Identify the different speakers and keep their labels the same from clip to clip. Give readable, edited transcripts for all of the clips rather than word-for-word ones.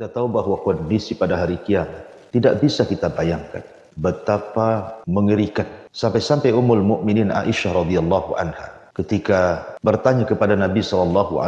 Speaker 1: Kita tahu bahwa kondisi pada hari kiamat tidak bisa kita bayangkan betapa mengerikan. Sampai-sampai Ummul Mukminin Aisyah radhiyallahu anha ketika bertanya kepada Nabi SAW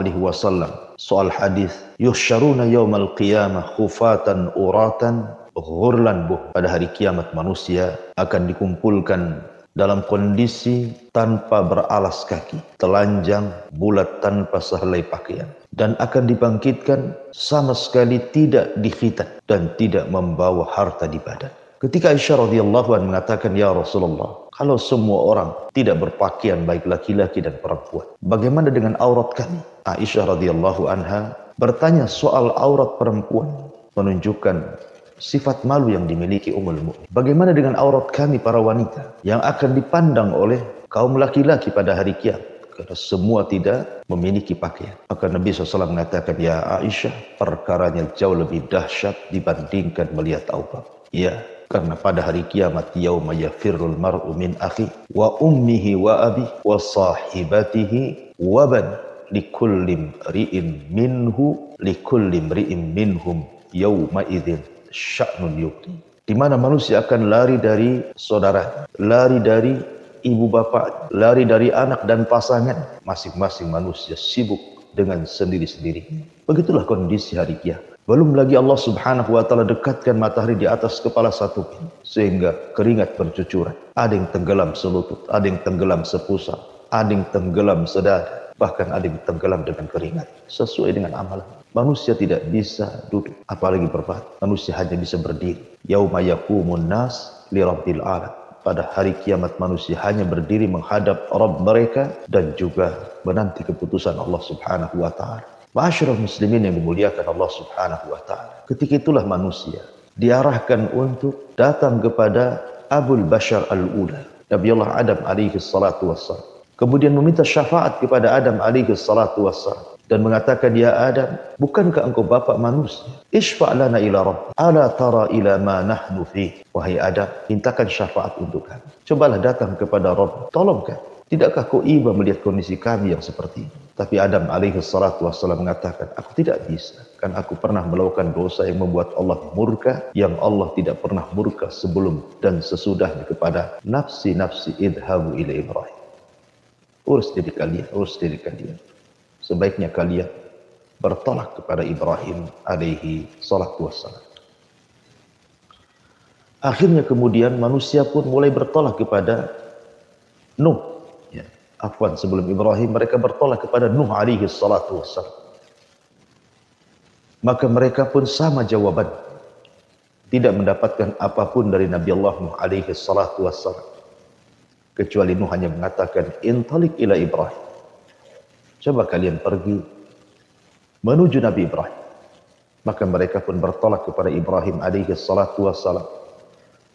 Speaker 1: soal hadis yuhsyaruna yaumal qiyamah khufatan uratan ghurlan buh, pada hari kiamat manusia akan dikumpulkan dalam kondisi tanpa beralas kaki, telanjang, bulat tanpa sehelai pakaian, dan akan dibangkitkan sama sekali tidak dikhitan dan tidak membawa harta di badan. Ketika Aisyah radhiyallahu anha mengatakan, ya Rasulullah, kalau semua orang tidak berpakaian baik laki-laki dan perempuan, bagaimana dengan aurat kami? Aisyah radhiyallahu anha bertanya soal aurat perempuan, menunjukkan sifat malu yang dimiliki Ummul Mukminin. Bagaimana dengan aurat kami para wanita yang akan dipandang oleh kaum laki-laki pada hari kiamat? Karena semua tidak memiliki pakaian. Maka Nabi SAW mengatakan, ya Aisyah, perkaranya jauh lebih dahsyat dibandingkan melihat aurat. Ya, karena pada hari kiamat yauma yafirrul mar'u min akhi wa ummihi wa abi wa sahibatihi wa ban likulli imri'in minhum yauma idzin sya'nun yuqti. Di mana manusia akan lari dari saudara, lari dari ibu bapak, lari dari anak dan pasangan. Masing-masing manusia sibuk dengan sendiri-sendiri. Begitulah kondisi hari kiamat. Belum lagi Allah Subhanahu wa taala dekatkan matahari di atas kepala satu sehingga keringat bercucuran. Ada yang tenggelam selutut, ada yang tenggelam sepusar, ada yang tenggelam sedada, bahkan ada yang tenggelam dengan keringat sesuai dengan amalan. Manusia tidak bisa duduk, apalagi berbaring. Manusia hanya bisa berdiri. Yauma yaqumun nas li rabbil alamin. Pada hari kiamat manusia hanya berdiri menghadap Rabb mereka dan juga menanti keputusan Allah Subhanahu wa taala. Ma'asyiral muslimin yang dimuliakan Allah Subhanahu wa taala. Ketika itulah manusia diarahkan untuk datang kepada Abul Bashar al-Ula, Nabiullah Adam alaihi salatu wassalam. Kemudian meminta syafaat kepada Adam alaihi salatu wassalam dan mengatakan, ya Adam, bukankah engkau bapak manusia? Ishfa' lana ila Rabb, ala tara ila ma nahnu fi. Wahai Adam, mintakan syafaat untuk kami. Cobalah datang kepada Rabb, tolong kami. Tidakkah kau iba melihat kondisi kami yang seperti ini? Tapi Adam alaihi salatu wassalam mengatakan, aku tidak bisa. Kan aku pernah melakukan dosa yang membuat Allah murka, yang Allah tidak pernah murka sebelum dan sesudahnya kepada nafsi idhabu ila Ibrahim. Urus diri kalian, urus diri kalian. Sebaiknya kalian bertolak kepada Ibrahim alaihi salatu wassalam. Akhirnya kemudian manusia pun mulai bertolak kepada Nuh. Sebelum Ibrahim mereka bertolak kepada Nuh alaihi salatu wassalam. Maka mereka pun sama jawaban. Tidak mendapatkan apapun dari Nabi Allah Nuh alaihi salatu wassalam. Kecuali Nuh hanya mengatakan, intalik ila Ibrahim. Coba kalian pergi menuju Nabi Ibrahim. Maka mereka pun bertolak kepada Ibrahim alaihi salatu wassalam.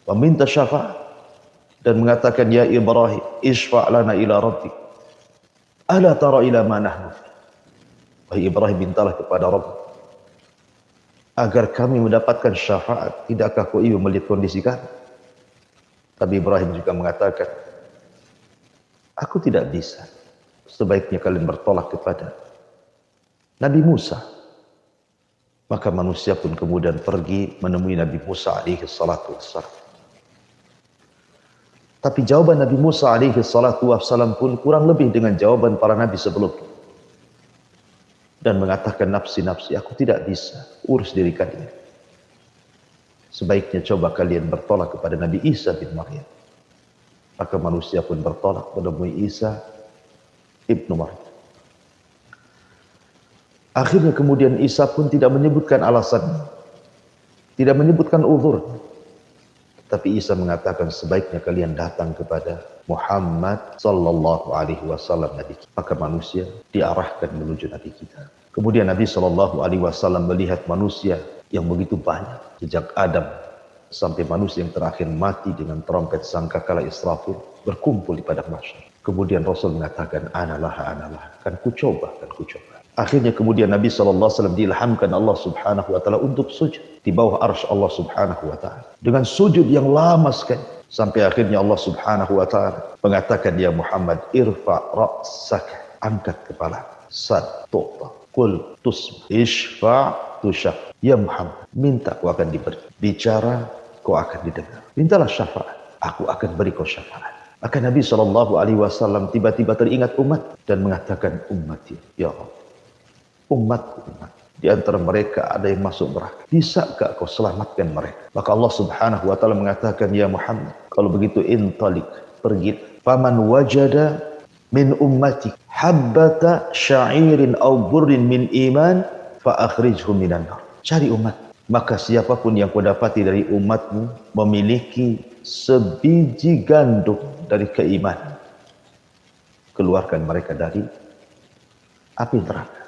Speaker 1: Meminta syafaat. Dan mengatakan, ya Ibrahim, ishfa' lana ila rabbik. Ala tara ila ma nahnu. Wahai Ibrahim, mintalah kepada Rabb agar kami mendapatkan syafaat. Tidakkah kau ibu melihat kondisi kami? Tapi Ibrahim juga mengatakan, aku tidak bisa. Sebaiknya kalian bertolak kepada Nabi Musa. Maka manusia pun kemudian pergi menemui Nabi Musa alaihi salatu wassalam. Tapi jawaban Nabi Musa alaihi salatu wassalam pun kurang lebih dengan jawaban para nabi sebelumnya. Dan mengatakan, nafsi, aku tidak bisa, urus diri kalian. Sebaiknya coba kalian bertolak kepada Nabi Isa bin Maryam. Maka manusia pun bertolak menemui Isa ibnu Maryam. Akhirnya kemudian Isa pun tidak menyebutkan alasannya, tidak menyebutkan uzur. Tapi Isa mengatakan, sebaiknya kalian datang kepada Muhammad sallallahu alaihi wasallam, Nabi kita. Maka manusia diarahkan menuju Nabi kita. Kemudian Nabi sallallahu alaihi wasallam melihat manusia yang begitu banyak. Sejak Adam sampai manusia yang terakhir mati dengan trompet sangkakala Israfil berkumpul di padang mahsyar. Kemudian Rasul mengatakan, analah. Kan ku coba. Akhirnya kemudian Nabi SAW diilhamkan Allah Subhanahu wa ta'ala untuk sujud di bawah arsy Allah Subhanahu wa ta'ala. Dengan sujud yang lama sekali. Sampai akhirnya Allah Subhanahu wa ta'ala mengatakan, ya Muhammad, irfa' ra'sak, angkat kepala. Sad tu'ta. Qul isfa' tusyaf. Ya Muhammad, minta kau akan diberi. Bicara kau akan didengar. Mintalah syafaat, aku akan beri kau syafaat. Maka Nabi SAW tiba-tiba teringat umat dan mengatakan, ummati, ya Allah, umatku, umat. Di antara mereka ada yang masuk neraka. Bisakah kau selamatkan mereka? Maka Allah Subhanahu wa taala mengatakan, ya Muhammad, kalau begitu intalik, pergi. Faman wajada min ummati habbata sya'irin aw burrin min iman fa akhrijhu minan nar. Cari umat. Maka siapapun yang kau dapati dari umatmu memiliki sebiji gandum dari keimanan, keluarkan mereka dari api neraka.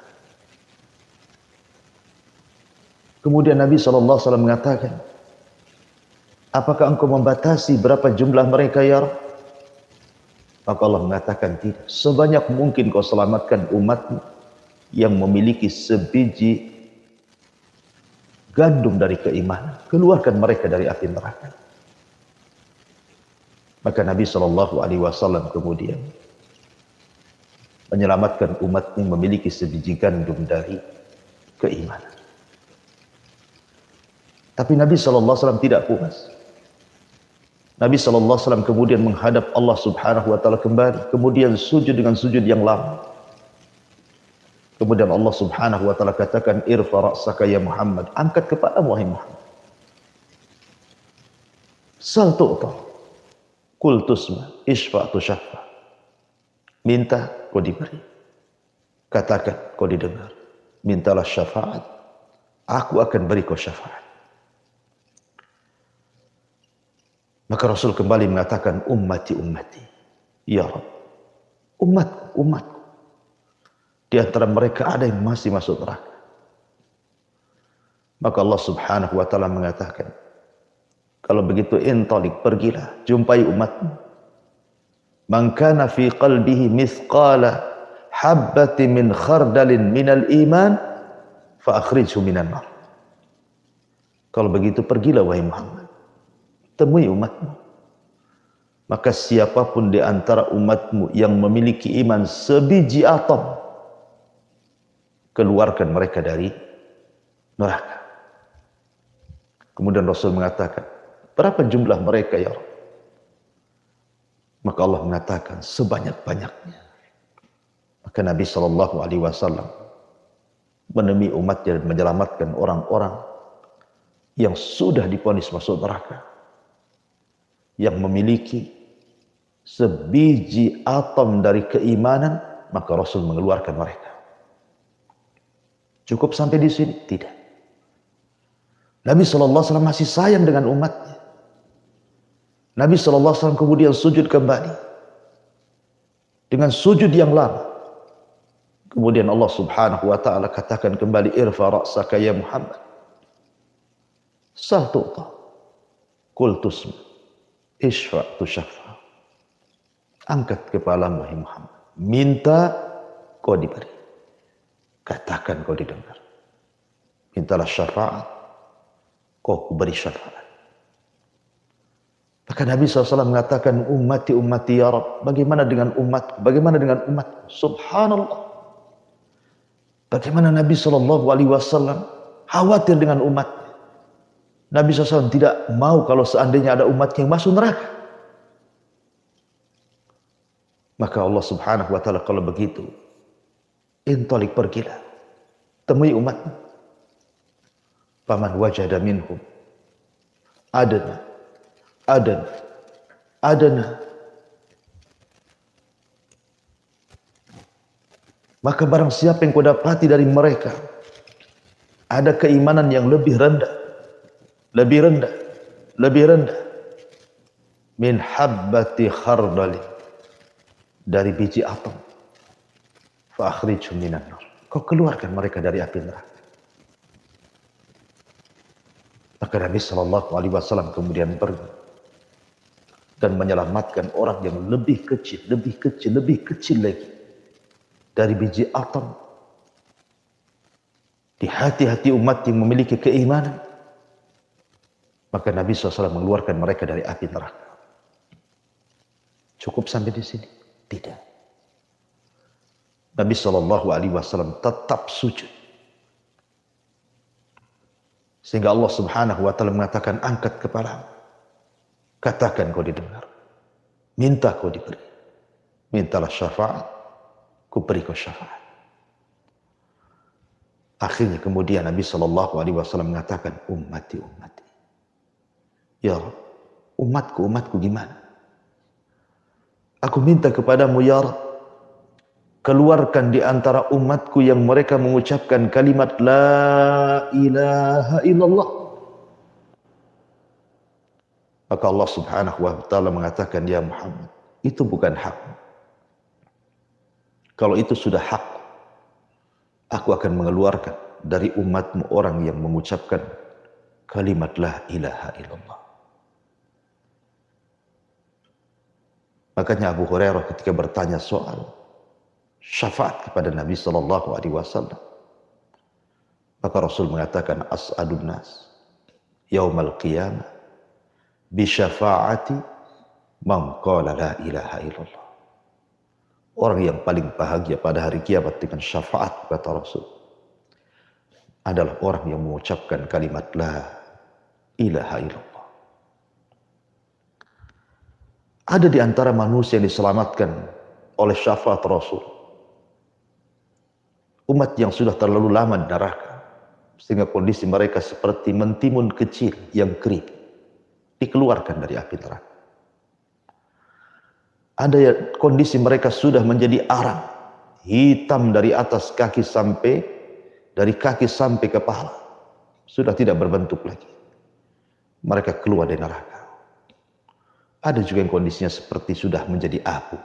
Speaker 1: Kemudian Nabi SAW mengatakan, apakah engkau membatasi berapa jumlah mereka ya Rabb? Maka Allah mengatakan tidak. Sebanyak mungkin kau selamatkan umatmu yang memiliki sebiji gandum dari keimanan, keluarkan mereka dari api neraka. Maka Nabi SAW kemudian menyelamatkan umatnya memiliki sebiji gandum dari keimanan. Tapi Nabi SAW tidak puas. Nabi SAW kemudian menghadap Allah Subhanahu wa taala kembali, kemudian sujud dengan sujud yang lama. Kemudian Allah Subhanahu wa taala katakan, irfa ra'saka ya Muhammad, angkat kepadamu wahai Muhammad. Sal tu'ta, qul tusma, isfa' tusyaffa. Minta kau diberi. Katakan kau didengar. Mintalah syafaat, aku akan beri kau syafaat. Maka Rasul kembali mengatakan, ummati, ummati. Ya Rabb, umatku, umatku. Di antara mereka ada yang masih masuk neraka. Maka Allah Subhanahu wa taala mengatakan, kalau begitu intalik, pergilah, jumpai umatmu. Man kana fi qalbihi mithqala habbatin min khardalin minal iman fa akhrijhu minan nar. Kalau begitu pergilah wahai Muhammad, temui umatmu. Maka siapapun di antara umatmu yang memiliki iman sebiji atom, keluarkan mereka dari neraka. Kemudian Rasul mengatakan, berapa jumlah mereka ya Rabb? Maka Allah mengatakan, sebanyak-banyaknya. Maka Nabi SAW menemui umatnya dan menyelamatkan orang-orang yang sudah divonis masuk neraka, yang memiliki sebiji atom dari keimanan, maka Rasul mengeluarkan mereka. Cukup sampai di sini? Tidak. Nabi SAW masih sayang dengan umatnya. Nabi SAW kemudian sujud kembali. Dengan sujud yang lama. Kemudian Allah Subhanahu wa ta'ala katakan kembali, irfa ra'saka ya Muhammad. Sal tu'ta. Qul tusma. Isfa' tusyaffa. Angkat kepalamu wahai Muhammad. Minta kau diberi. Katakan kau didengar. Mintalah syafaat, kau beri syafaat. Maka Nabi SAW mengatakan, ummati, ummati ya Rabb. Bagaimana dengan umatku? Bagaimana dengan umatku? Subhanallah. Bagaimana Nabi SAW khawatir dengan umatnya. Nabi SAW tidak mau kalau seandainya ada umat yang masuk neraka. Maka Allah Subhanahu wa ta'ala kalau begitu, intalik, pergilah, temui umatmu. Faman wajada minhum adana, adana, adana. Maka barang siapa yang kau dapati dari mereka ada keimanan yang lebih rendah, lebih rendah, lebih rendah, min habbati khardali, dari biji atom, fa akhrijhum minan nar. Kau keluarkan mereka dari api neraka. Maka Nabi SAW kemudian pergi dan menyelamatkan orang yang lebih kecil, lebih kecil, lebih kecil lagi dari biji atom di hati-hati umat yang memiliki keimanan. Maka Nabi SAW mengeluarkan mereka dari api neraka. Cukup sampai di sini? Tidak. Nabi SAW tetap sujud. Sehingga Allah Subhanahu wa Ta'ala mengatakan, angkat kepalamu, katakan kau didengar, minta kau diberi, mintalah syafaat, ku beri kau syafaat. Akhirnya kemudian Nabi SAW mengatakan, ummati, ummati. Ya Rabb, umatku, umatku gimana? Aku minta kepadamu ya Rabb, keluarkan di antara umatku yang mereka mengucapkan kalimat la ilaha illallah. Maka Allah Subhanahu wa Ta'ala mengatakan, ya Muhammad, itu bukan hak. Kalau itu sudah hak, aku akan mengeluarkan dari umatmu orang yang mengucapkan kalimat la ilaha illallah. Makanya Abu Hurairah ketika bertanya soal syafaat kepada Nabi SAW, maka Rasul mengatakan, as'adun nas yaumal qiyamah bi syafaati man qala la ilaha illallah. Orang yang paling bahagia pada hari kiamat dengan syafaat, kata Rasul, adalah orang yang mengucapkan kalimat la ilaha illallah. Ada di antara manusia yang diselamatkan oleh syafaat Rasul, umat yang sudah terlalu lama di neraka, sehingga kondisi mereka seperti mentimun kecil yang kering, dikeluarkan dari api neraka. Ada kondisi mereka sudah menjadi arang, hitam dari atas kaki sampai, dari kaki sampai kepala, sudah tidak berbentuk lagi. Mereka keluar dari neraka. Ada juga yang kondisinya seperti sudah menjadi abu,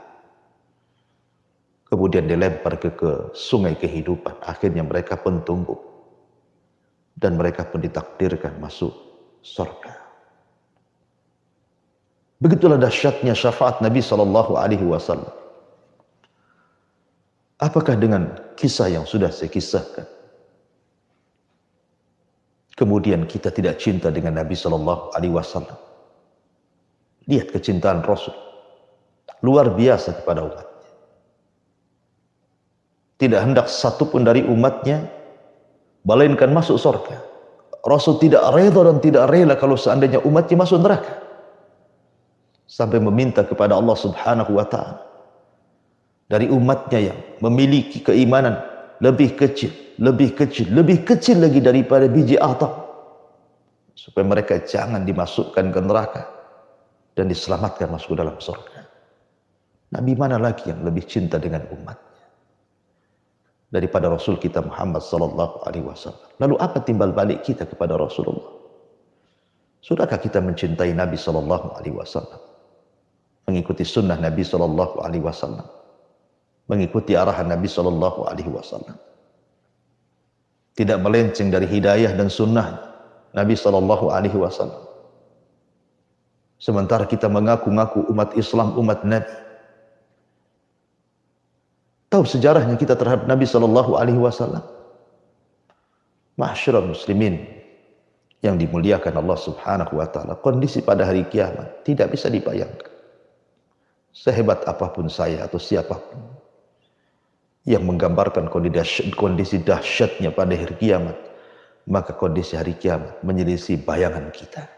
Speaker 1: kemudian dilempar ke sungai kehidupan. Akhirnya mereka pun tumbuh, dan mereka pun ditakdirkan masuk surga. Begitulah dahsyatnya syafaat Nabi SAW. Apakah dengan kisah yang sudah saya kisahkan, kemudian kita tidak cinta dengan Nabi SAW? Lihat kecintaan Rasul, luar biasa kepada umatnya. Tidak hendak satupun dari umatnya melainkan masuk surga. Rasul tidak rela dan tidak rela kalau seandainya umatnya masuk neraka. Sampai meminta kepada Allah Subhanahu wa Ta'ala dari umatnya yang memiliki keimanan lebih kecil, lebih kecil, lebih kecil lagi daripada biji atom, supaya mereka jangan dimasukkan ke neraka dan diselamatkan masuk ke dalam surga. Nabi mana lagi yang lebih cinta dengan umatnya daripada Rasul kita Muhammad SAW? Lalu apa timbal balik kita kepada Rasulullah? Sudahkah kita mencintai Nabi SAW? Mengikuti sunnah Nabi SAW, mengikuti arahan Nabi SAW, tidak melenceng dari hidayah dan sunnah Nabi SAW. Sementara kita mengaku-ngaku umat Islam, umat Nabi. Tahu sejarahnya kita terhadap Nabi SAW? Ma'asyiral muslimin yang dimuliakan Allah Subhanahu wa Ta'ala, kondisi pada hari kiamat tidak bisa dibayangkan. Sehebat apapun saya atau siapapun yang menggambarkan kondisi dahsyatnya pada hari kiamat, maka kondisi hari kiamat menyelisih bayangan kita.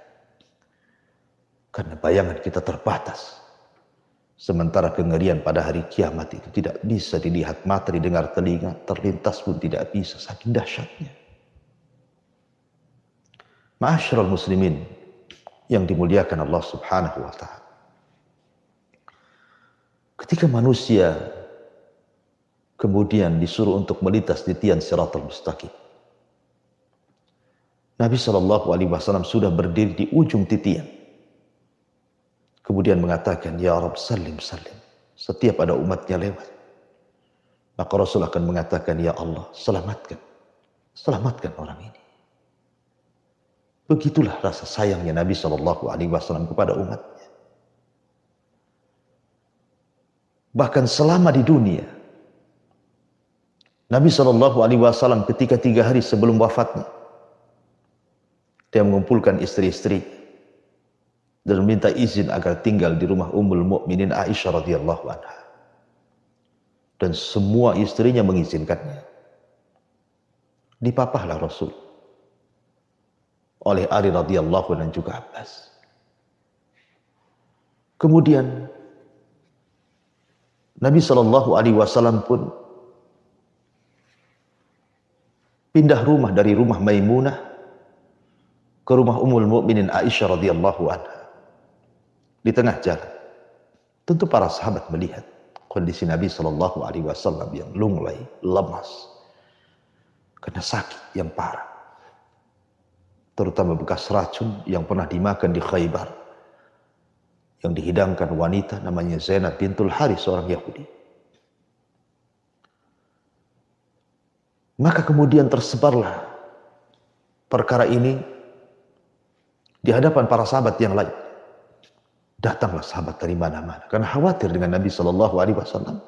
Speaker 1: Karena bayangan kita terbatas. Sementara kengerian pada hari kiamat itu tidak bisa dilihat mata, didengar telinga, terlintas pun tidak bisa, saking dahsyatnya. Ma'asyiral muslimin yang dimuliakan Allah Subhanahu wa Ta'ala. Ketika manusia kemudian disuruh untuk melintas di tian Siratal Mustaqim, Nabi SAW sudah berdiri di ujung titian, kemudian mengatakan, ya Rabb salim salim. Setiap ada umatnya lewat, maka Rasul akan mengatakan, ya Allah selamatkan, selamatkan orang ini. Begitulah rasa sayangnya Nabi SAW kepada umatnya. Bahkan selama di dunia, Nabi SAW ketika 3 hari sebelum wafatnya, dia mengumpulkan istri-istri dan meminta izin agar tinggal di rumah Ummul Mukminin Aisyah radhiyallahu anha. dan semua istrinya mengizinkannya. Dipapahlah Rasul oleh Ali radhiyallahu anhu dan juga Abbas. Kemudian Nabi Shallallahu Alaihi Wasallam pun pindah rumah dari rumah Maimunah ke rumah Ummul Mukminin Aisyah radhiyallahu anha. Di tengah jalan, tentu para sahabat melihat kondisi Nabi Shallallahu Alaihi Wasallam yang lunglai, lemas, karena sakit yang parah, terutama bekas racun yang pernah dimakan di Khaybar, yang dihidangkan wanita namanya Zainab bintul Haris, seorang Yahudi. Maka kemudian tersebarlah perkara ini di hadapan para sahabat yang lain. Datanglah sahabat dari mana-mana karena khawatir dengan Nabi Shallallahu Alaihi Wasallam.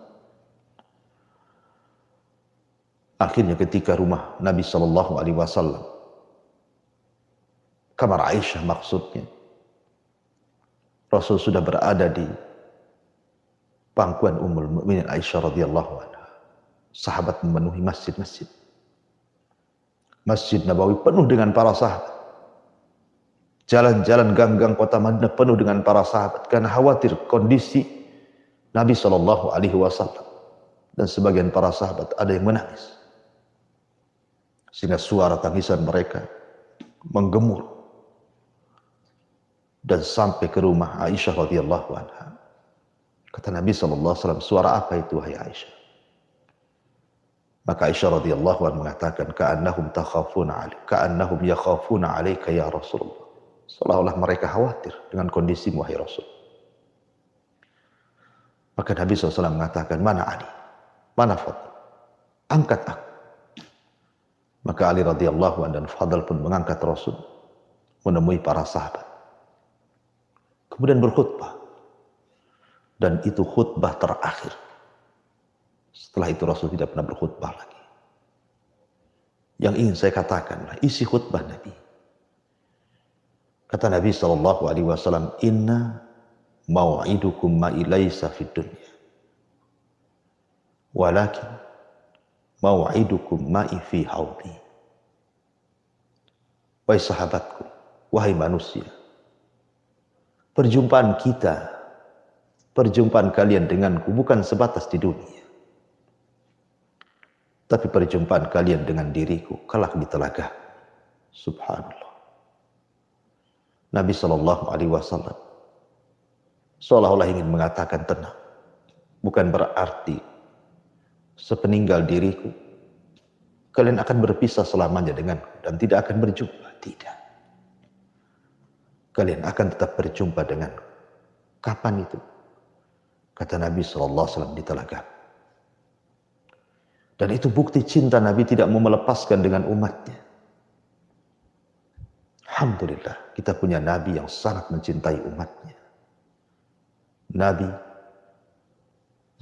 Speaker 1: Akhirnya ketika rumah Nabi Shallallahu Alaihi Wasallam, kamar Aisyah maksudnya, Rasul sudah berada di pangkuan Ummul Mukminin Aisyah radhiyallahu anha. Sahabat memenuhi masjid-masjid. Masjid Nabawi penuh dengan para sahabat. Jalan-jalan gang-gang kota Madinah penuh dengan para sahabat karena khawatir kondisi Nabi Shallallahu Alaihi Wasallam. Dan sebagian para sahabat ada yang menangis, sehingga suara tangisan mereka menggemur dan sampai ke rumah Aisyah radhiyallahu anha. Kata Nabi Shallallahu Alaihi Wasallam, suara apa itu wahai Aisyah? Maka Aisyah radhiyallahu anha mengatakan, ka'annahum yakhafuna 'alaika ya Rasulullah. Seolah-olah mereka khawatir dengan kondisi wahai Rasul. Maka Nabi SAW mengatakan, mana Ali? Mana Fadl? Angkat aku. Maka Ali radhiyallahu anhu dan Fadl pun mengangkat Rasul, menemui para sahabat. Kemudian berkhutbah. Dan itu khutbah terakhir. Setelah itu Rasul tidak pernah berkhutbah lagi. Yang ingin saya katakan, isi khutbah Nabi. Kata Nabi Shallallahu Alaihi Wasallam, Inna mau'idukum ma'i laysa fid dunya, walakin mau'idukum ma'i fi haudi. Wahai sahabatku, wahai manusia, perjumpaan kita, perjumpaan kalian denganku bukan sebatas di dunia, tapi perjumpaan kalian dengan diriku kelak di telaga. Subhanallah. Nabi Shallallahu Alaihi Wasallam seolah-olah ingin mengatakan tenang, bukan berarti sepeninggal diriku kalian akan berpisah selamanya denganku dan tidak akan berjumpa. Tidak, kalian akan tetap berjumpa denganku. Kapan itu? Kata Nabi Shallallahu Alaihi Wasallam, di telaga. Dan itu bukti cinta Nabi tidak mau melepaskan dengan umatnya. Alhamdulillah, kita punya Nabi yang sangat mencintai umatnya. Nabi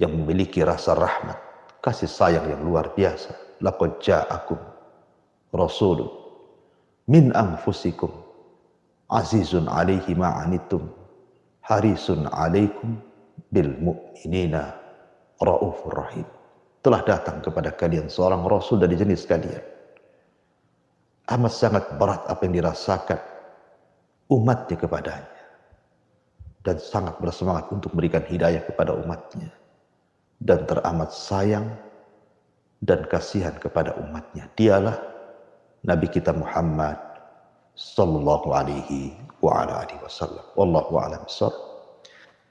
Speaker 1: yang memiliki rasa rahmat, kasih sayang yang luar biasa. Laqad ja'akum rasulun min anfusikum azizun 'alaihi ma 'anittum harisun 'alaikum bil mu'minina raufur rahim. Telah datang kepada kalian seorang rasul dari jenis kalian. Amat sangat berat apa yang dirasakan umatnya kepadanya. Dan sangat bersemangat untuk memberikan hidayah kepada umatnya. Dan teramat sayang dan kasihan kepada umatnya. Dialah Nabi kita Muhammad sallallahu alaihi wa ala alihi wasallam. Wallahu a'lam bishawab.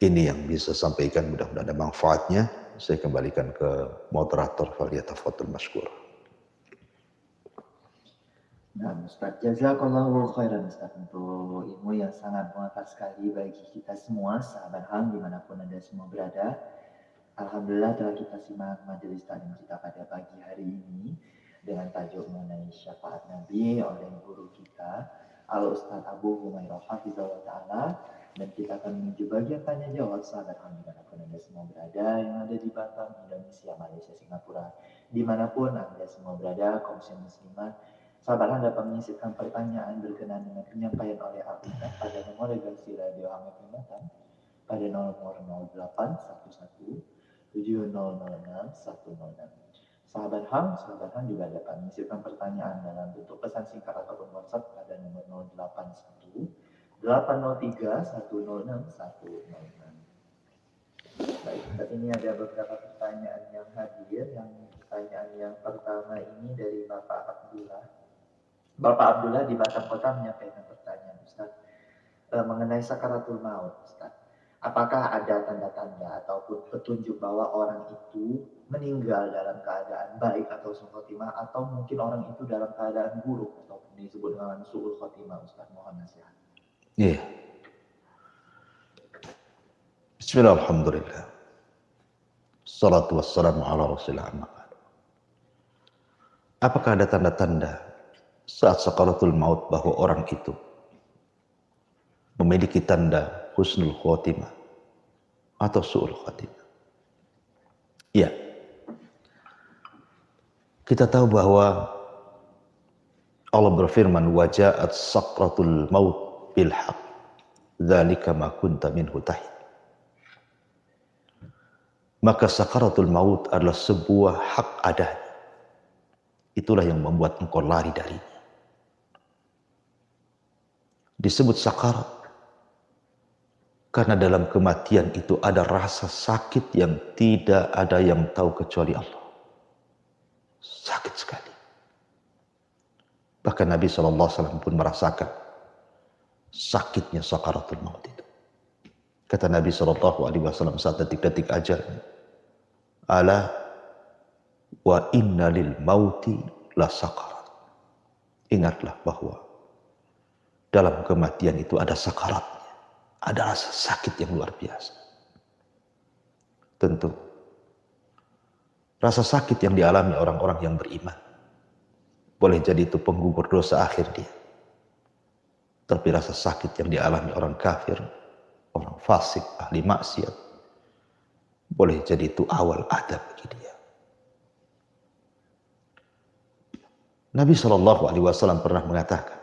Speaker 1: Ini yang bisa sampaikan, mudah-mudahan ada manfaatnya. Saya kembalikan ke moderator, falyatafadhal mashkur.
Speaker 2: Nah, Ustaz, jazakallahu khairan Ustaz untuk ilmu yang sangat bermanfaat sekali bagi kita semua, sahabat HAM dimanapun Anda semua berada. Alhamdulillah telah kita simak majelis taklim kita pada pagi hari ini dengan tajuk mengenai syafaat Nabi oleh guru kita, Al-Ustaz Abu Humairah Hafizahullah Ta'ala. Dan kita akan menuju bagian tanya jawab sahabat HAM dimanapun Anda semua berada, yang ada di Batam, Indonesia, Malaysia, Singapura. Dimanapun Anda semua berada, kaum muslimat, sahabat HAM dapat menyisipkan pertanyaan berkenaan dengan penyampaian oleh Al-Ustaz pada nomor redaksi Radio HAM Batam pada nomor 0811 7006 Sahabat Hang juga dapat mengirimkan pertanyaan dalam bentuk pesan singkat ataupun WhatsApp pada nomor 081 803 106 106. Baik, saat ini ada beberapa pertanyaan yang hadir. Pertanyaan yang pertama ini dari Bapak Abdullah. Bapak Abdullah di Batam Kota menyampaikan pertanyaan, Ustaz, mengenai sakaratul maut, Ustaz. Apakah ada tanda-tanda ataupun petunjuk bahwa orang itu meninggal dalam keadaan baik atau su'ul khotimah, atau mungkin orang itu dalam keadaan buruk ataupun disebut dengan su'ul khotimah, Ustaz? Mohon nasihat.
Speaker 1: Iya. Bismillah, alhamdulillah. Salatu wassalamu ala rasulillah. Apakah ada tanda-tanda saat sakaratul maut bahwa orang itu memiliki tanda husnul khotimah atau su'ul khotimah? Iya. Kita tahu bahwa Allah berfirman, waja'at sakratul maut bil haq, dzalika ma kunta minhu tahid. Maka sakaratul maut adalah sebuah hak adanya. Itulah yang membuat engkau lari darinya. Disebut sakarat karena dalam kematian itu ada rasa sakit yang tidak ada yang tahu kecuali Allah. Sakit sekali. Bahkan Nabi SAW pun merasakan sakitnya sakaratul maut itu. Kata Nabi SAW saat detik-detik ajalnya, ala wa inna lil mauti la sakarat. Ingatlah bahwa dalam kematian itu ada sakaratnya, ada rasa sakit yang luar biasa. Tentu rasa sakit yang dialami orang-orang yang beriman boleh jadi itu penggugur dosa akhir dia. Tapi rasa sakit yang dialami orang kafir, orang fasik, ahli maksiat, boleh jadi itu awal adab bagi dia. Nabi SAW pernah mengatakan,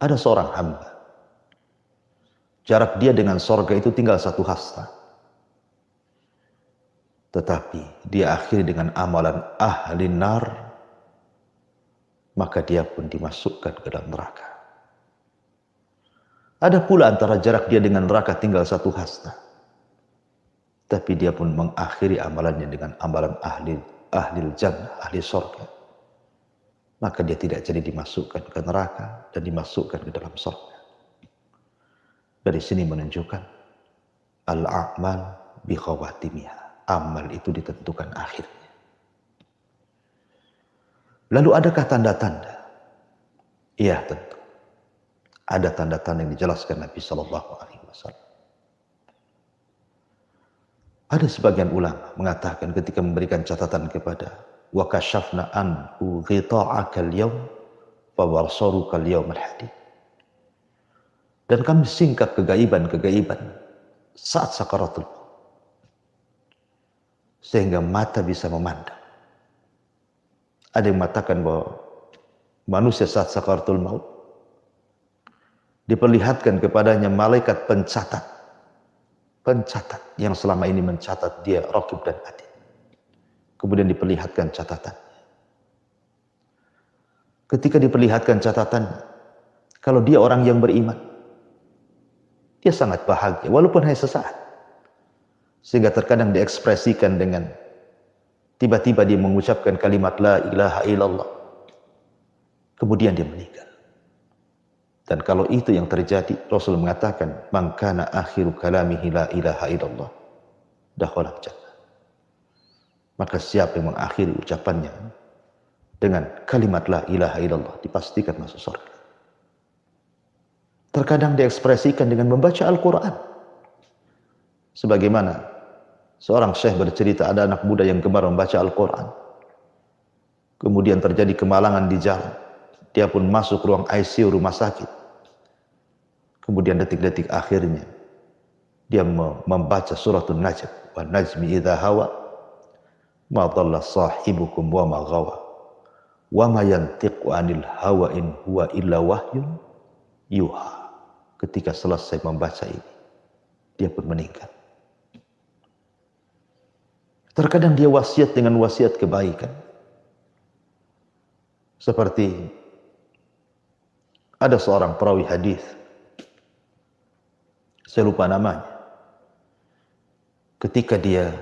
Speaker 1: ada seorang hamba, jarak dia dengan sorga itu tinggal 1 hasta. Tetapi dia akhiri dengan amalan ahli nar, maka dia pun dimasukkan ke dalam neraka. Ada pula antara jarak dia dengan neraka tinggal 1 hasta. Tapi dia pun mengakhiri amalannya dengan amalan ahli jannah, ahli sorga. Maka dia tidak jadi dimasukkan ke neraka dan dimasukkan ke dalam sorga. Dari sini menunjukkan al-a'mal bi khawatimiha. Amal itu ditentukan akhirnya. Lalu adakah tanda-tanda? Iya, tentu. Ada tanda-tanda yang dijelaskan Nabi SAW. Ada sebagian ulama mengatakan ketika memberikan catatan kepada wa kashafna anhu ghita'aka al-yawm fa warsaruka al-yawm al-hadid. Dan kami singkap kegaiban-kegaiban saat sakaratul maut, sehingga mata bisa memandang. Ada yang mengatakan bahwa manusia saat sakaratul maut diperlihatkan kepadanya malaikat pencatat yang selama ini mencatat dia raqib dan atid. Kemudian diperlihatkan catatan. Ketika diperlihatkan catatan, kalau dia orang yang beriman, dia sangat bahagia walaupun hanya sesaat. Sehingga terkadang diekspresikan dengan tiba-tiba dia mengucapkan kalimat la ilaha illallah, kemudian dia meninggal. Dan kalau itu yang terjadi, Rasul mengatakan, man kana akhiru kalamihi la ilaha illallah, dakhala jannah. Maka siapa yang mengakhiri ucapannya dengan kalimat la ilaha illallah, dipastikan masuk surga. Terkadang diekspresikan dengan membaca Al-Quran. Sebagaimana seorang syekh bercerita, ada anak muda yang gemar membaca Al-Quran. Kemudian terjadi kemalangan di jalan. Dia pun masuk ruang ICU rumah sakit. Kemudian detik-detik akhirnya dia membaca suratul Najm, wa najmi idza hawa ma dhalla sahibukum wa ma ghawa wa ma yantiqu anil hawa in huwa illa wahyun yuha. Ketika selesai membaca ini, dia pun meninggal. Terkadang dia wasiat dengan wasiat kebaikan. Seperti ada seorang perawi hadis, saya lupa namanya. Ketika dia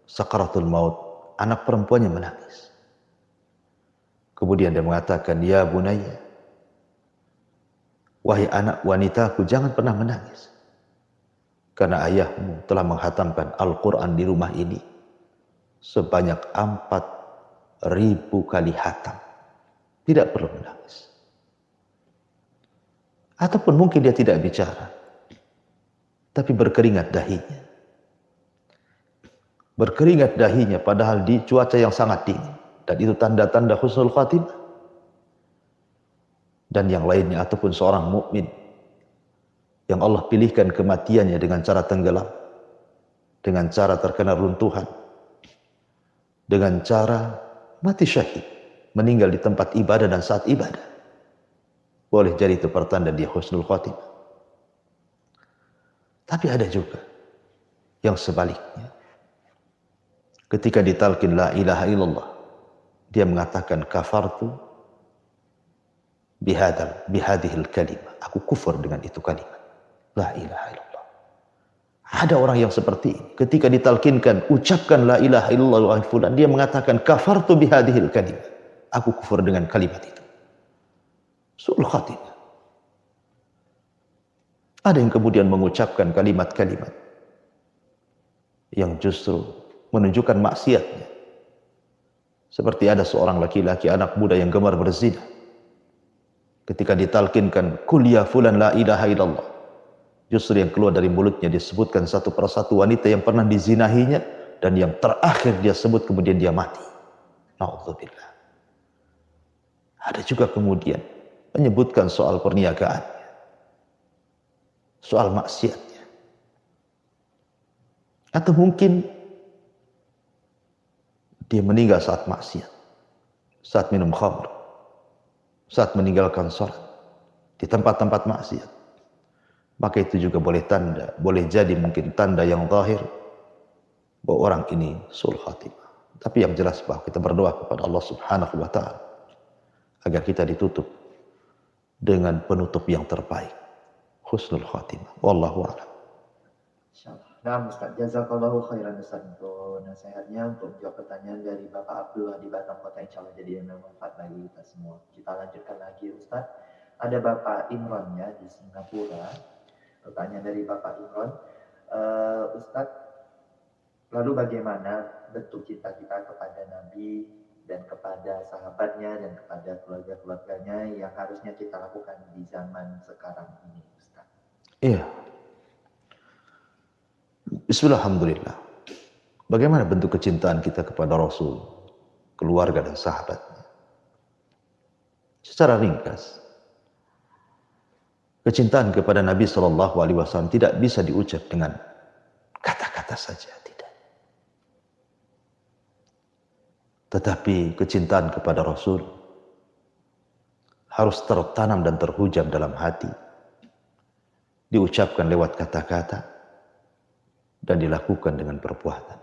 Speaker 1: sakaratul maut, anak perempuannya menangis. Kemudian dia mengatakan, "Ya bunayya, wahai anak wanitaku, jangan pernah menangis. Karena ayahmu telah menghatamkan Al-Quran di rumah ini sebanyak 4.000 kali hatam. Tidak perlu menangis." Ataupun mungkin dia tidak bicara, tapi berkeringat dahinya. Berkeringat dahinya padahal di cuaca yang sangat dingin. Dan itu tanda-tanda husnul khatimah. Dan yang lainnya, ataupun seorang mukmin yang Allah pilihkan kematiannya dengan cara tenggelam, dengan cara terkena runtuhan, dengan cara mati syahid, meninggal di tempat ibadah dan saat ibadah. Boleh jadi itu pertanda dia husnul khatimah. Tapi ada juga yang sebaliknya. Ketika ditalkin la ilaha illallah, dia mengatakan kafartu bihadihil kalimah. Aku kufur dengan itu kalimat. La ilaha illallah. Ada orang yang seperti ini. Ketika ditalkinkan, ucapkan la ilaha illallah wa fulan, dia mengatakan kafartu bihadihil kalimah. Aku kufur dengan kalimat itu. Su'ul khatimah. Ada yang kemudian mengucapkan kalimat-kalimat yang justru menunjukkan maksiatnya. Seperti ada seorang laki-laki anak muda yang gemar berzina. Ketika ditalkinkan kul ya fulan la ilaha illallah, justru yang keluar dari mulutnya disebutkan satu persatu wanita yang pernah dizinahinya, dan yang terakhir dia sebut kemudian dia mati. Na'udzubillah. Ada juga kemudian menyebutkan soal perniagaannya, soal maksiatnya. Atau mungkin dia meninggal saat maksiat, saat minum khamr, saat meninggalkan sholat di tempat-tempat maksiat. Maka itu juga boleh tanda, boleh jadi mungkin tanda yang zahir bahwa orang ini su'ul khatimah. Tapi yang jelas bahwa kita berdoa kepada Allah Subhanahu wa ta'ala agar kita ditutup dengan penutup yang terbaik, husnul khatimah. Wallahu a'lam.
Speaker 2: Insyaallah. Nah, Ustaz, jazakallahu khairan Ustaz untuk nasihatnya, untuk menjawab pertanyaan dari Bapak Abdullah di Batam Kota. Insyaallah jadi yang bermanfaat bagi kita semua. Kita lanjutkan lagi Ustaz. Ada Bapak Imron ya di Singapura. Pertanyaan dari Bapak Imron. Ustaz, lalu bagaimana bentuk cinta kita kepada Nabi dan kepada sahabatnya dan kepada keluarga-keluarganya yang harusnya kita lakukan di zaman sekarang ini, Ustaz?
Speaker 1: Iya. Bismillahirrahmanirrahim. Bagaimana bentuk kecintaan kita kepada Rasul, keluarga dan sahabatnya? Secara ringkas, kecintaan kepada Nabi SAW tidak bisa diucap dengan kata-kata saja, tidak. Tetapi kecintaan kepada Rasul harus tertanam dan terhujam dalam hati, diucapkan lewat kata-kata, dan dilakukan dengan perbuatan.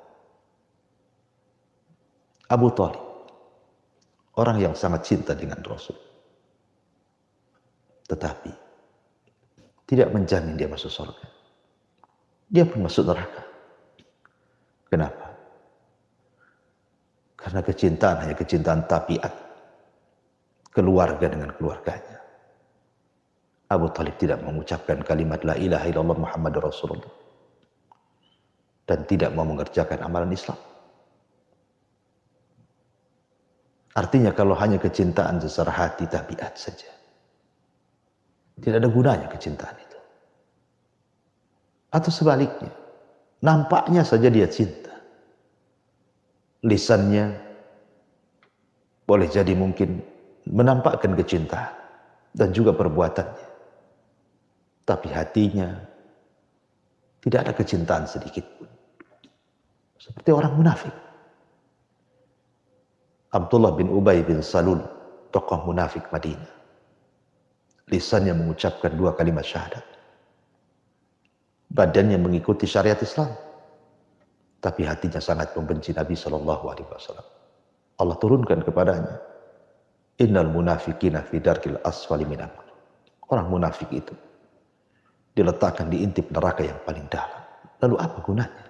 Speaker 1: Abu Thalib, orang yang sangat cinta dengan Rasul, tetapi tidak menjamin dia masuk surga. Dia pun masuk neraka. Kenapa? Karena kecintaan hanya kecintaan tabiat, keluarga dengan keluarganya. Abu Thalib tidak mengucapkan kalimat la ilaha illallah Muhammadur Rasulullah dan tidak mau mengerjakan amalan Islam. Artinya kalau hanya kecintaan secara hati tabiat saja, tidak ada gunanya kecintaan itu. Atau sebaliknya, nampaknya saja dia cinta, lisannya boleh jadi mungkin menampakkan kecintaan dan juga perbuatannya, tapi hatinya tidak ada kecintaan sedikit pun. Seperti orang munafik. Abdullah bin Ubay bin Salul, tokoh munafik Madinah. Lisannya mengucapkan 2 kalimat syahadat. Badannya mengikuti syariat Islam. tapi hatinya sangat membenci Nabi Shallallahu Alaihi Wasallam. Allah turunkan kepadanya, Innal munafiqina fi darkil asfali minan nar. Orang munafik itu diletakkan di intip neraka yang paling dalam. Lalu apa gunanya?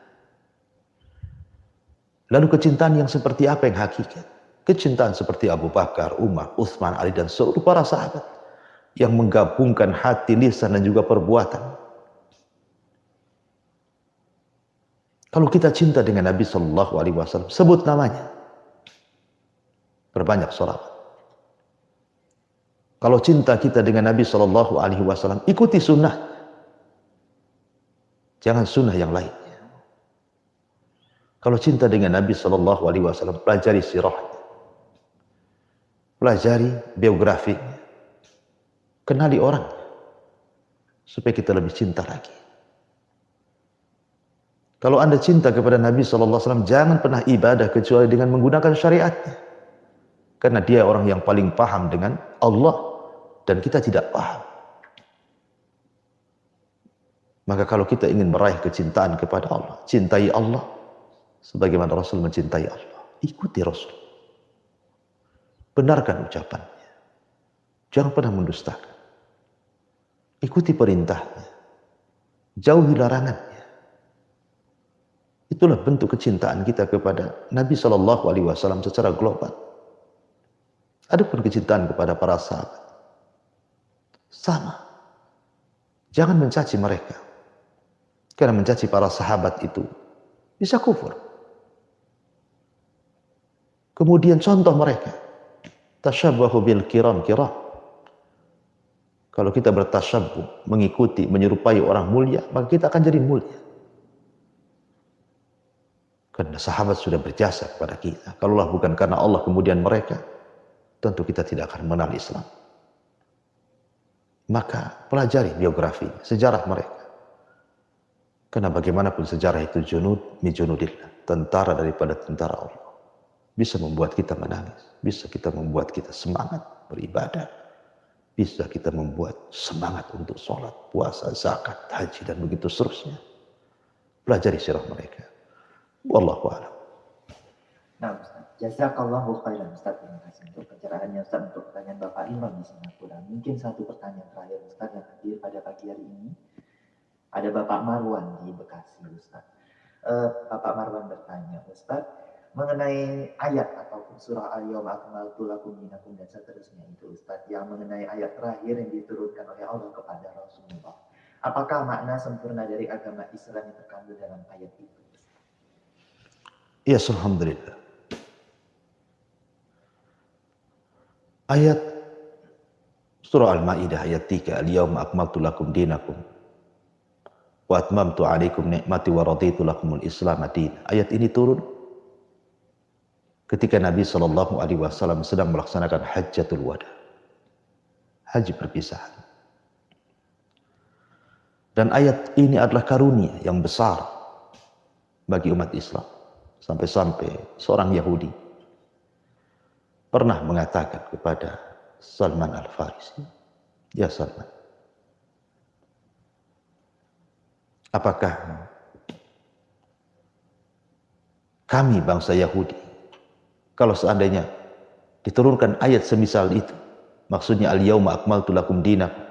Speaker 1: Lalu kecintaan yang seperti apa yang hakikat? Kecintaan seperti Abu Bakar, Umar, Utsman, Ali dan seluruh para sahabat yang menggabungkan hati, lisan dan juga perbuatan. Kalau kita cinta dengan Nabi Shallallahu Alaihi Wasallam, sebut namanya, berbanyak sholawat. Kalau cinta kita dengan Nabi Shallallahu Alaihi Wasallam, ikuti sunnah, jangan sunnah yang lainnya. Kalau cinta dengan Nabi Shallallahu Alaihi Wasallam, pelajari sirahnya, pelajari biografinya, kenali orangnya, supaya kita lebih cinta lagi. Kalau Anda cinta kepada Nabi Shallallahu Alaihi Wasallam, jangan pernah ibadah kecuali dengan menggunakan syariatnya, karena dia orang yang paling paham dengan Allah dan kita tidak paham. Maka kalau kita ingin meraih kecintaan kepada Allah, cintai Allah sebagaimana Rasul mencintai Allah. Ikuti Rasul. Benarkan ucapannya. Jangan pernah mendustakan. Ikuti perintahnya. Jauhi larangannya. Itulah bentuk kecintaan kita kepada Nabi Shallallahu Alaihi Wasallam secara global. Adapun kecintaan kepada para sahabat, sama. Jangan mencaci mereka. Karena mencaci para sahabat itu bisa kufur. Kemudian contoh mereka, tasyabbahu bil kiram. Kalau kita bertasyabbuh, mengikuti, menyerupai orang mulia, maka kita akan jadi mulia. Karena sahabat sudah berjasa kepada kita. Kalaulah bukan karena Allah kemudian mereka, tentu kita tidak akan mengenal Islam. Maka pelajari biografi, sejarah mereka. Karena bagaimanapun sejarah itu junud mi junudillah, tentara daripada tentara Allah. Bisa membuat kita menangis, bisa kita membuat kita semangat beribadah, bisa kita membuat semangat untuk sholat, puasa, zakat, haji dan begitu seterusnya. Pelajari sirah mereka. Wallahu a'lam.
Speaker 2: Nah, Ustaz, jazakallahu khairan Ustaz. Terima kasih untuk pencerahannya Ustaz, untuk pertanyaan Bapak Imam di Singapura. Mungkin satu pertanyaan terakhir Ustaz yang hadir pada pagi hari ini. Ada Bapak Marwan di Bekasi Ustaz. Bapak Marwan bertanya, Ustaz, mengenai ayat ataupun surah Al-Yawma akmaltu lakum dinakum dan seterusnya itu Ustaz, yang mengenai ayat terakhir yang diturunkan oleh Allah kepada Rasulullah. Apakah makna sempurna dari agama Islam yang terkandung dalam ayat itu?
Speaker 1: Ya, alhamdulillah. Ayat surah Al-Maidah ayat 3, Al-Yawma akmaltu lakum dinakum wa atmamtu alaikum ni'mati wa raditu lakumul Islam madin. Ayat ini turun ketika Nabi Shallallahu Alaihi Wasallam sedang melaksanakan Hajjatul Wada, haji perpisahan. Dan ayat ini adalah karunia yang besar bagi umat Islam. Sampai-sampai seorang Yahudi pernah mengatakan kepada Salman Al-Farisi, ya Salman, apakah kami bangsa Yahudi, kalau seandainya diturunkan ayat semisal itu, maksudnya al-yawma akmaltu lakum dinakum,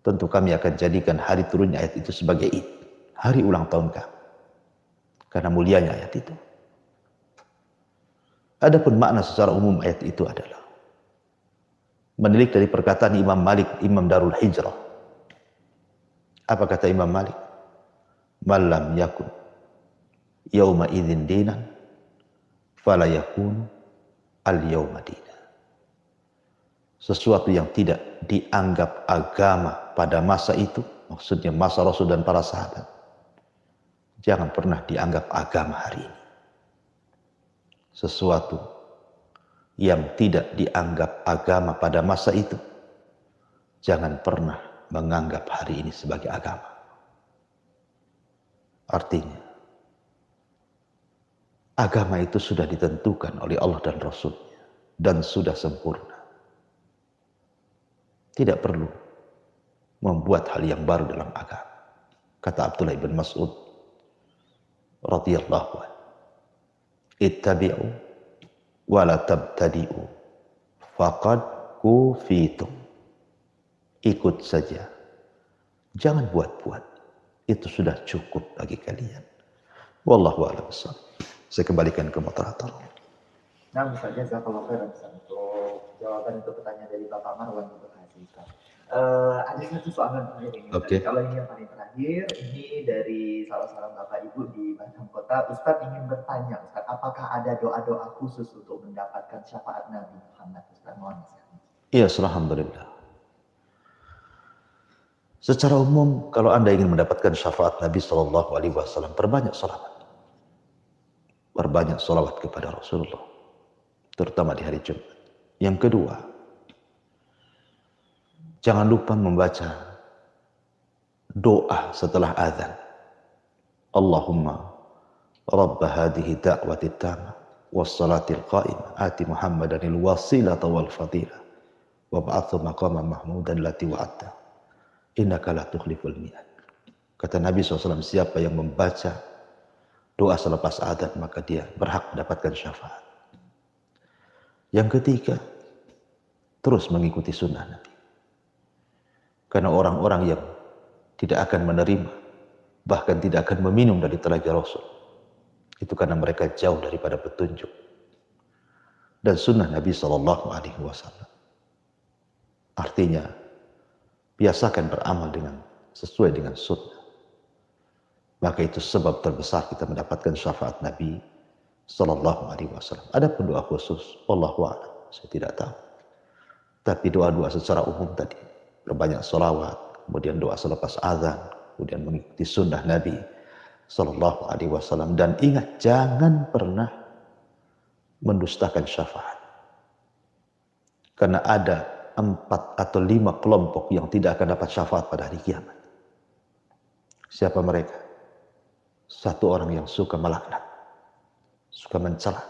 Speaker 1: tentu kami akan jadikan hari turunnya ayat itu sebagai Id, hari ulang tahun kami, karena mulianya ayat itu. Adapun makna secara umum ayat itu adalah menilik dari perkataan Imam Malik, Imam Darul Hijrah. Apa kata Imam Malik? Malam yakun yauma idzin dinan fala yakun al yauma dinan. Sesuatu yang tidak dianggap agama pada masa itu, maksudnya masa Rasul dan para sahabat, jangan pernah dianggap agama hari ini. Sesuatu yang tidak dianggap agama pada masa itu, jangan pernah menganggap hari ini sebagai agama. Artinya, agama itu sudah ditentukan oleh Allah dan Rasul-Nya dan sudah sempurna. Tidak perlu membuat hal yang baru dalam agama. Kata Abdullah bin Mas'ud radhiyallahu anhu, ittabi'u wa la tabtadi'u faqad kufitum. Ikut saja, jangan buat-buat, itu sudah cukup bagi kalian. Wallahu a'lam bishawab. Saya kembalikan ke moderator.
Speaker 2: Nah, Ustaz, jazakallahu khairan untuk jawaban untuk pertanyaan dari Bapak Marwan, terima kasih Ustaz. Ada satu soalan terakhir ini.
Speaker 1: Okay.
Speaker 2: Kalau ini yang paling terakhir, ini dari salah seorang Bapak Ibu di Batam Kota. Ustaz ingin bertanya, Ustaz, apakah ada doa-doa khusus untuk mendapatkan syafaat Nabi Muhammad? Ustaz, mohon nasihatnya.
Speaker 1: Iya, alhamdulillah. Secara umum, kalau Anda ingin mendapatkan syafaat Nabi SAW, perbanyak salawat. Perbanyak salawat kepada Rasulullah, terutama di hari Jumat. Yang kedua, jangan lupa membaca doa setelah azan. Allahumma rabba hadhihi da'wati tamah wassalatil qa'imah ati Muhammadanil wasilata wal fadilah wa ba'athu maqaman mahmudan lati wa'atta innaka la tukhliful mi'ad. Kata Nabi SAW, siapa yang membaca doa selepas azan maka dia berhak mendapatkan syafaat. Yang ketiga, terus mengikuti sunnah Nabi. Karena orang-orang yang tidak akan menerima, bahkan tidak akan meminum dari telaga Rasul, itu karena mereka jauh daripada petunjuk dan sunnah Nabi SAW. Artinya, biasakan beramal sesuai dengan sunnah. Maka itu sebab terbesar kita mendapatkan syafaat Nabi SAW. Ada pun doa khusus, wallahu a'lam, saya tidak tahu. Tapi doa-doa secara umum tadi, berbanyak sholawat, kemudian doa selepas azan, kemudian mengikuti sunnah Nabi SAW. Dan ingat, jangan pernah mendustakan syafaat. Karena ada 4 atau 5 kelompok yang tidak akan dapat syafaat pada hari kiamat. Siapa mereka? Satu orang yang suka melaknat, suka mencela.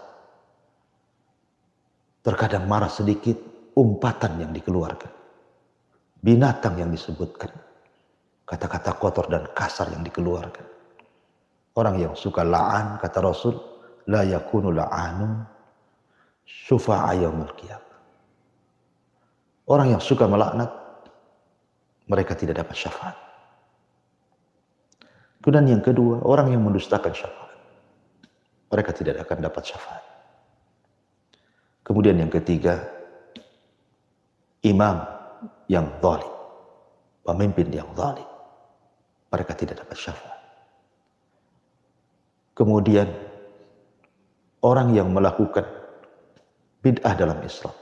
Speaker 1: Terkadang marah sedikit, umpatan yang dikeluarkan, binatang yang disebutkan, kata-kata kotor dan kasar yang dikeluarkan. Orang yang suka la'an, kata Rasul, la yakunu la'anun syufa'a yaumil qiyamah. Orang yang suka melaknat, mereka tidak dapat syafaat. Kemudian yang kedua, orang yang mendustakan syafaat, mereka tidak akan dapat syafaat. Kemudian yang ketiga, imam yang zalim, pemimpin yang zalim, mereka tidak dapat syafaat. Kemudian orang yang melakukan bid'ah dalam Islam,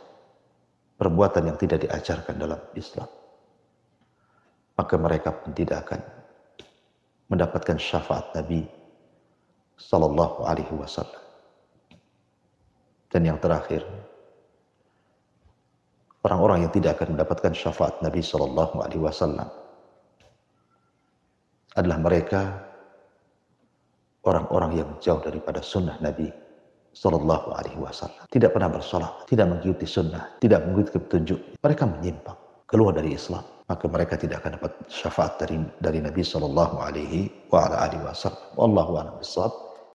Speaker 1: perbuatan yang tidak diajarkan dalam Islam, maka mereka pun tidak akan mendapatkan syafaat Nabi SAW. Dan yang terakhir, orang-orang yang tidak akan mendapatkan syafaat Nabi SAW adalah mereka orang-orang yang jauh daripada sunnah Nabi SAW. Tidak pernah bersalat, tidak mengikuti sunnah, tidak mengikuti petunjuk. Mereka menyimpang, keluar dari Islam. Maka mereka tidak akan dapat syafaat dari Nabi SAW. Wallahu a'lam bishawab.